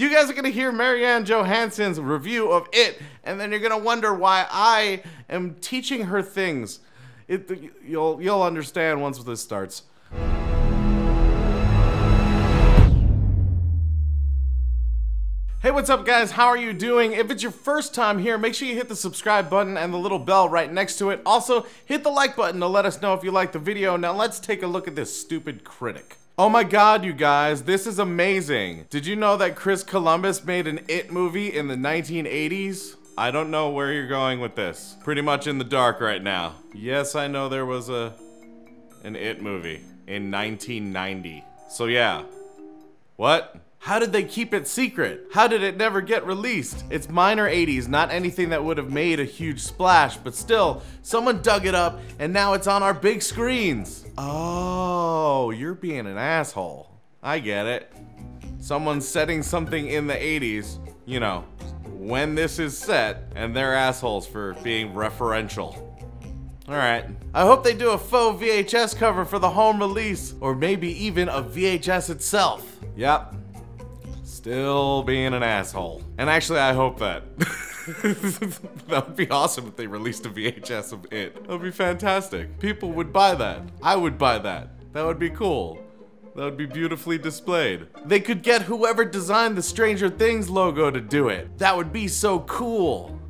You guys are gonna hear Marianne Johansson's review of it, and then you're gonna wonder why I am teaching her things. You'll understand once this starts. Hey, what's up guys? How are you doing? If it's your first time here, make sure you hit the subscribe button and the little bell right next to it. Also, hit the like button to let us know if you like the video. Now let's take a look at this stupid critic. Oh my god, you guys, this is amazing. Did you know that Chris Columbus made an It movie in the 1980s? I don't know where you're going with this. Pretty much in the dark right now. Yes, I know there was an It movie in 1990. So yeah. What? How did they keep it secret? How did it never get released? It's minor 80s, not anything that would have made a huge splash, but still, someone dug it up and now it's on our big screens. Oh, you're being an asshole. I get it. Someone's setting something in the 80s, you know, when this is set, and they're assholes for being referential. Alright. I hope they do a faux VHS cover for the home release, or maybe even a VHS itself. Yep. Still being an asshole. And actually, I hope that. That would be awesome if they released a VHS of it. That would be fantastic. People would buy that. I would buy that. That would be cool. That would be beautifully displayed. They could get whoever designed the Stranger Things logo to do it. That would be so cool.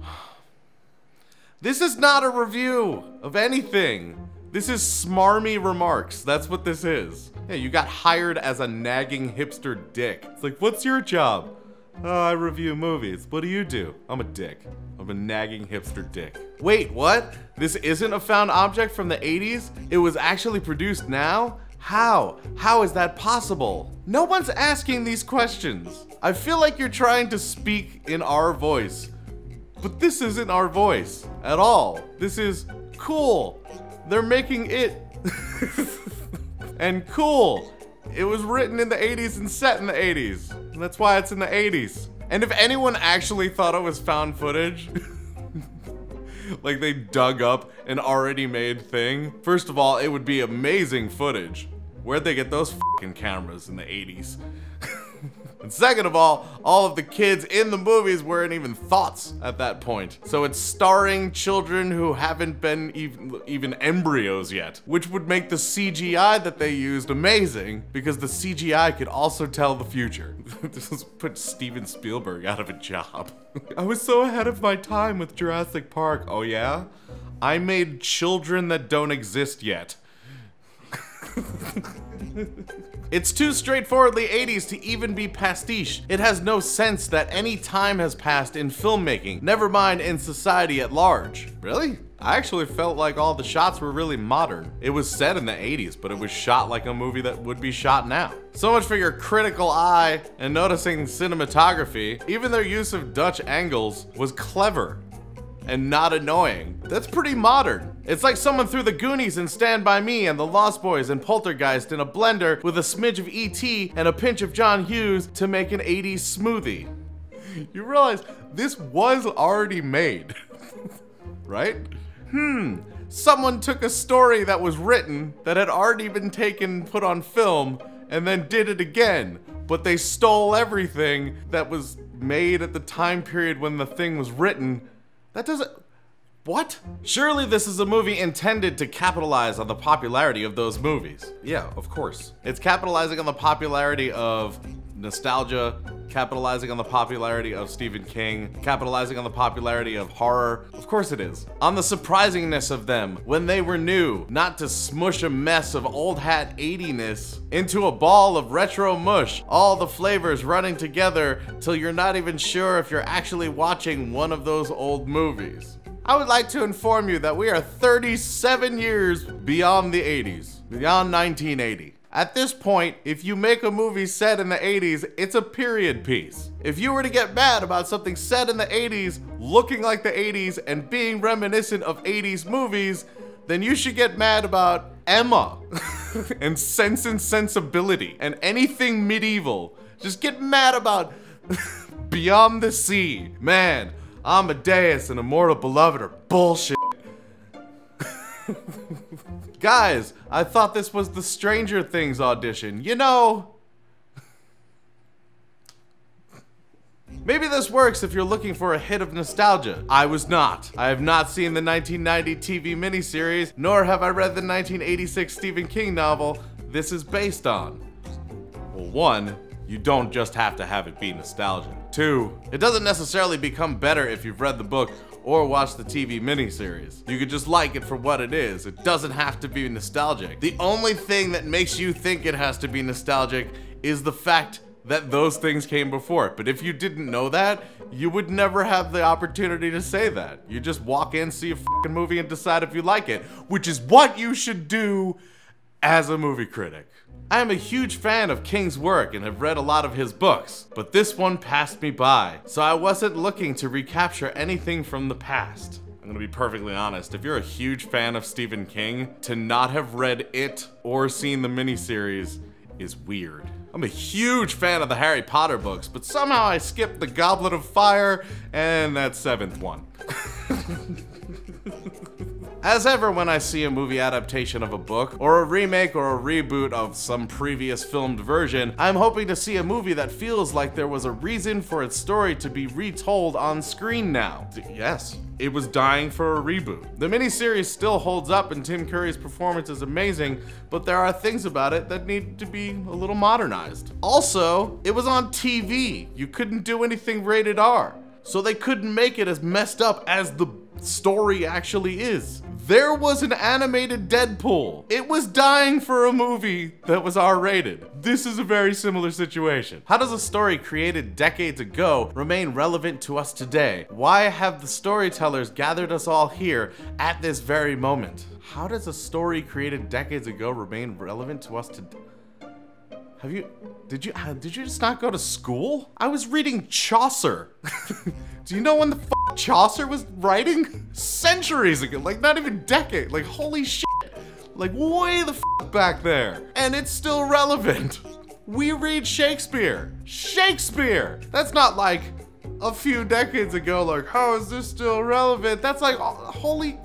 This is not a review of anything. This is smarmy remarks. That's what this is. Yeah, you got hired as a nagging hipster dick. It's like, what's your job? Oh, I review movies. What do you do? I'm a dick. I'm a nagging hipster dick. Wait, what? This isn't a found object from the 80s? It was actually produced now? How? How is that possible? No one's asking these questions. I feel like you're trying to speak in our voice. But this isn't our voice at all. This is cool. They're making it. And cool. It was written in the 80s and set in the 80s. And that's why it's in the 80s. And if anyone actually thought it was found footage, like they dug up an already made thing, first of all, it would be amazing footage. Where'd they get those fucking cameras in the 80s? And second of all of the kids in the movies weren't even thoughts at that point. So it's starring children who haven't been even embryos yet, which would make the CGI that they used amazing, because the CGI could also tell the future. This put Steven Spielberg out of a job. I was so ahead of my time with Jurassic Park. Oh yeah? I made children that don't exist yet. It's too straightforwardly 80s to even be pastiche. It has no sense that any time has passed in filmmaking, never mind in society at large. Really? I actually felt like all the shots were really modern. It was set in the 80s, but it was shot like a movie that would be shot now. So much for your critical eye and noticing cinematography. Even their use of Dutch angles was clever and not annoying. That's pretty modern. It's like someone threw the Goonies and Stand By Me and the Lost Boys and Poltergeist in a blender with a smidge of E.T. and a pinch of John Hughes to make an 80s smoothie. You realize this was already made, right? Someone took a story that was written that had already been taken, put on film, and then did it again. But they stole everything that was made at the time period when the thing was written. That doesn't... What? Surely this is a movie intended to capitalize on the popularity of those movies. Yeah, of course. It's capitalizing on the popularity of nostalgia, capitalizing on the popularity of Stephen King, capitalizing on the popularity of horror. Of course it is. On the surprisingness of them when they were new, not to smush a mess of old hat 80ness into a ball of retro mush, all the flavors running together till you're not even sure if you're actually watching one of those old movies. I would like to inform you that we are 37 years beyond the 80s, beyond 1980. At this point, if you make a movie set in the 80s, it's a period piece. If you were to get mad about something set in the 80s, looking like the 80s, and being reminiscent of 80s movies, then you should get mad about Emma and Sense and Sensibility and anything medieval. Just get mad about Beyond the Sea. Man, Amadeus and Immortal Beloved are bullshit. Guys, I thought this was the Stranger Things audition. You know... Maybe this works if you're looking for a hit of nostalgia. I was not. I have not seen the 1990 TV miniseries, nor have I read the 1986 Stephen King novel this is based on. Well, 1, you don't just have to have it be nostalgia. 2, it doesn't necessarily become better if you've read the book or watched the TV miniseries. You could just like it for what it is. It doesn't have to be nostalgic. The only thing that makes you think it has to be nostalgic is the fact that those things came before it. But if you didn't know that, you would never have the opportunity to say that. You just walk in, see a fucking movie, and decide if you like it, which is what you should do as a movie critic. I am a huge fan of King's work and have read a lot of his books, but this one passed me by, so I wasn't looking to recapture anything from the past. I'm gonna be perfectly honest, if you're a huge fan of Stephen King, to not have read it or seen the miniseries is weird. I'm a huge fan of the Harry Potter books, but somehow I skipped the Goblet of Fire and that 7th one. As ever, when I see a movie adaptation of a book, or a remake or a reboot of some previous filmed version, I'm hoping to see a movie that feels like there was a reason for its story to be retold on screen now. Yes, it was dying for a reboot. The miniseries still holds up and Tim Curry's performance is amazing, but there are things about it that need to be a little modernized. Also, it was on TV. You couldn't do anything rated R, so they couldn't make it as messed up as the story actually is. There was an animated Deadpool. It was dying for a movie that was R-rated. This is a very similar situation. How does a story created decades ago remain relevant to us today? Why have the storytellers gathered us all here at this very moment? How does a story created decades ago remain relevant to us today? Did you just not go to school? I was reading Chaucer. Do you know when the f Chaucer was writing? Centuries ago, like not even decade, like holy shit. Like way the f back there. And it's still relevant. We read Shakespeare. Shakespeare! That's not like a few decades ago, like how is this still relevant? That's like, holy,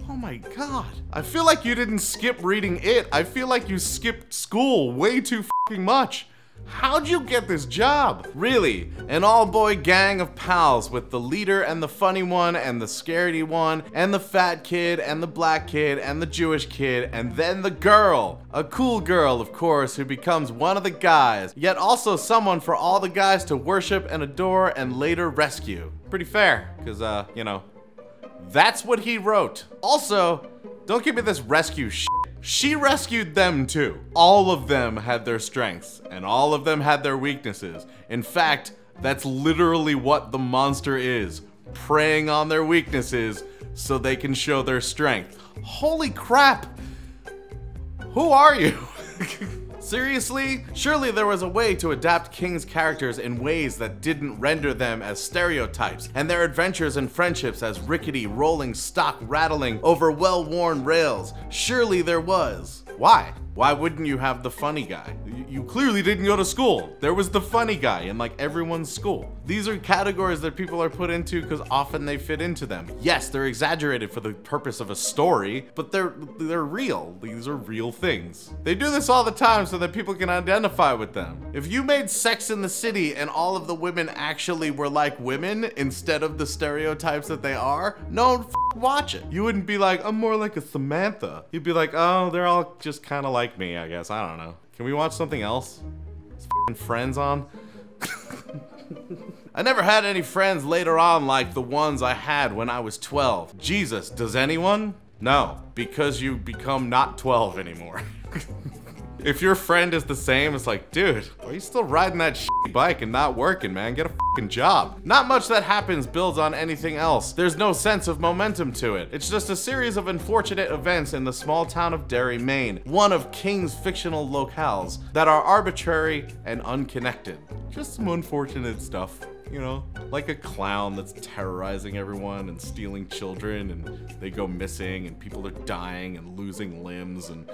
oh my god. I feel like you didn't skip reading it. I feel like you skipped school way too fucking much. How'd you get this job? Really, an all-boy gang of pals with the leader and the funny one and the scaredy one and the fat kid and the black kid and the Jewish kid and then the girl. A cool girl, of course, who becomes one of the guys, yet also someone for all the guys to worship and adore and later rescue. Pretty fair, because, you know, that's what he wrote. Also, don't give me this rescue shit. She rescued them too. All of them had their strengths, and all of them had their weaknesses. In fact, that's literally what the monster is. Preying on their weaknesses so they can show their strength. Holy crap! Who are you? Seriously? Surely there was a way to adapt King's characters in ways that didn't render them as stereotypes, and their adventures and friendships as rickety, rolling stock rattling over well-worn rails. Surely there was. Why? Why wouldn't you have the funny guy? You clearly didn't go to school. There was the funny guy in like everyone's school. These are categories that people are put into because often they fit into them. Yes, they're exaggerated for the purpose of a story, but they're real. These are real things. They do this all the time so that people can identify with them. If you made Sex in the City and all of the women actually were like women instead of the stereotypes that they are, no one watch it. You wouldn't be like, I'm more like a Samantha. You'd be like, oh, they're all just kind of like me, I guess. I don't know. Can we watch something else? Is f***ing Friends on? I never had any friends later on like the ones I had when I was 12. Jesus, does anyone? No, because you become not 12 anymore. If your friend is the same, it's like, dude, why are you still riding that shitty bike and not working, man? Get a fucking job. Not much that happens builds on anything else. There's no sense of momentum to it. It's just a series of unfortunate events in the small town of Derry, Maine, one of King's fictional locales that are arbitrary and unconnected. Just some unfortunate stuff, you know? Like a clown that's terrorizing everyone and stealing children, and they go missing and people are dying and losing limbs and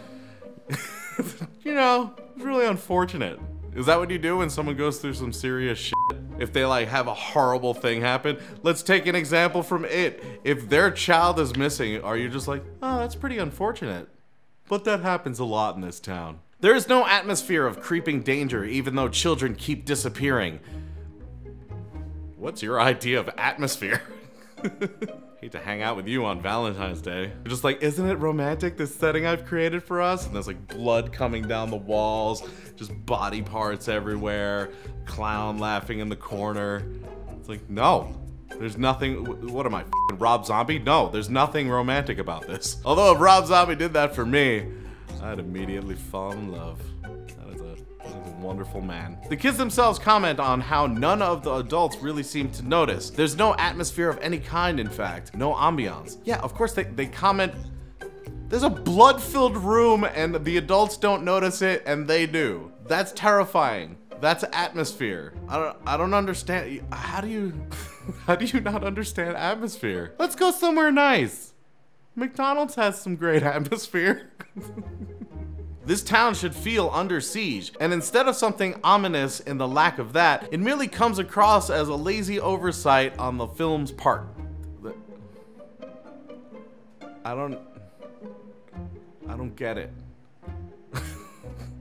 you know, it's really unfortunate. Is that what you do when someone goes through some serious shit? If they like have a horrible thing happen? Let's take an example from It. If their child is missing, are you just like, oh, that's pretty unfortunate? But that happens a lot in this town. There is no atmosphere of creeping danger even though children keep disappearing. What's your idea of atmosphere? Hate to hang out with you on Valentine's Day. You're just like, isn't it romantic, this setting I've created for us? And there's like blood coming down the walls, just body parts everywhere, clown laughing in the corner. It's like, no, there's nothing. What am I, Rob Zombie? No, there's nothing romantic about this. Although if Rob Zombie did that for me, I'd immediately fall in love. That is a wonderful man. The kids themselves comment on how none of the adults really seem to notice. There's no atmosphere of any kind, in fact. No ambiance. Yeah, of course they comment. There's a blood-filled room and the adults don't notice it and they do. That's terrifying. That's atmosphere. I don't understand. How do you not understand atmosphere? Let's go somewhere nice. McDonald's has some great atmosphere. This town should feel under siege, and instead of something ominous in the lack of that, it merely comes across as a lazy oversight on the film's part. I don't get it.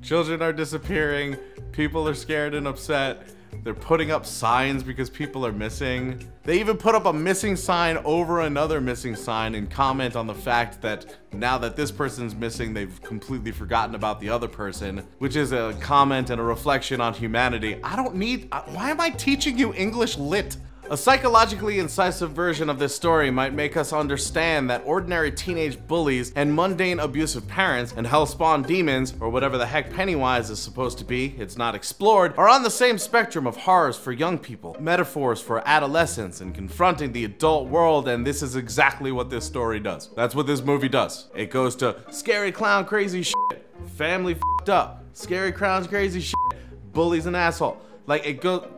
Children are disappearing, people are scared and upset. They're putting up signs because people are missing. They even put up a missing sign over another missing sign and comment on the fact that now that this person's missing, they've completely forgotten about the other person, which is a comment and a reflection on humanity. I don't need, why am I teaching you English lit? A psychologically incisive version of this story might make us understand that ordinary teenage bullies and mundane abusive parents and hellspawn demons, or whatever the heck Pennywise is supposed to be, it's not explored, are on the same spectrum of horrors for young people, metaphors for adolescence and confronting the adult world, and this is exactly what this story does. That's what this movie does. It goes to scary clown crazy shit, family f***ed up, scary clowns crazy shit, bully's an asshole. Like it goes,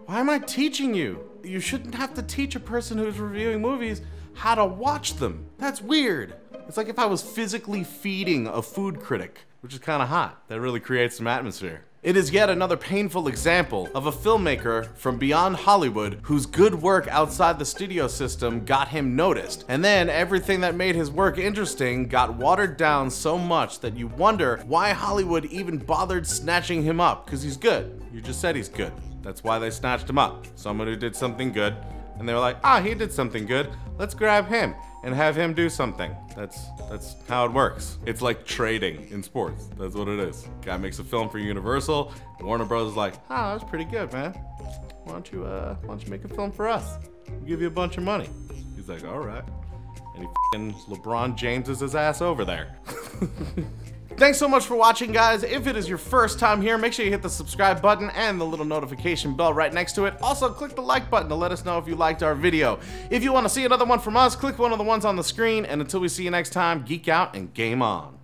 why am I teaching you? You shouldn't have to teach a person who's reviewing movies how to watch them. That's weird. It's like if I was physically feeding a food critic, which is kind of hot. That really creates some atmosphere. It is yet another painful example of a filmmaker from beyond Hollywood whose good work outside the studio system got him noticed. And then everything that made his work interesting got watered down so much that you wonder why Hollywood even bothered snatching him up, because he's good. You just said he's good. That's why they snatched him up. Someone who did something good. And they were like, ah, he did something good. Let's grab him and have him do something. That's how it works. It's like trading in sports. That's what it is. Guy makes a film for Universal. Warner Bros. Is like, ah, that's pretty good, man. Why don't you make a film for us? We'll give you a bunch of money. He's like, all right. And he f***ing LeBron James' his ass over there. Thanks so much for watching, guys. If it is your first time here, make sure you hit the subscribe button and the little notification bell right next to it. Also, click the like button to let us know if you liked our video. If you want to see another one from us, click one of the ones on the screen. And until we see you next time, geek out and game on.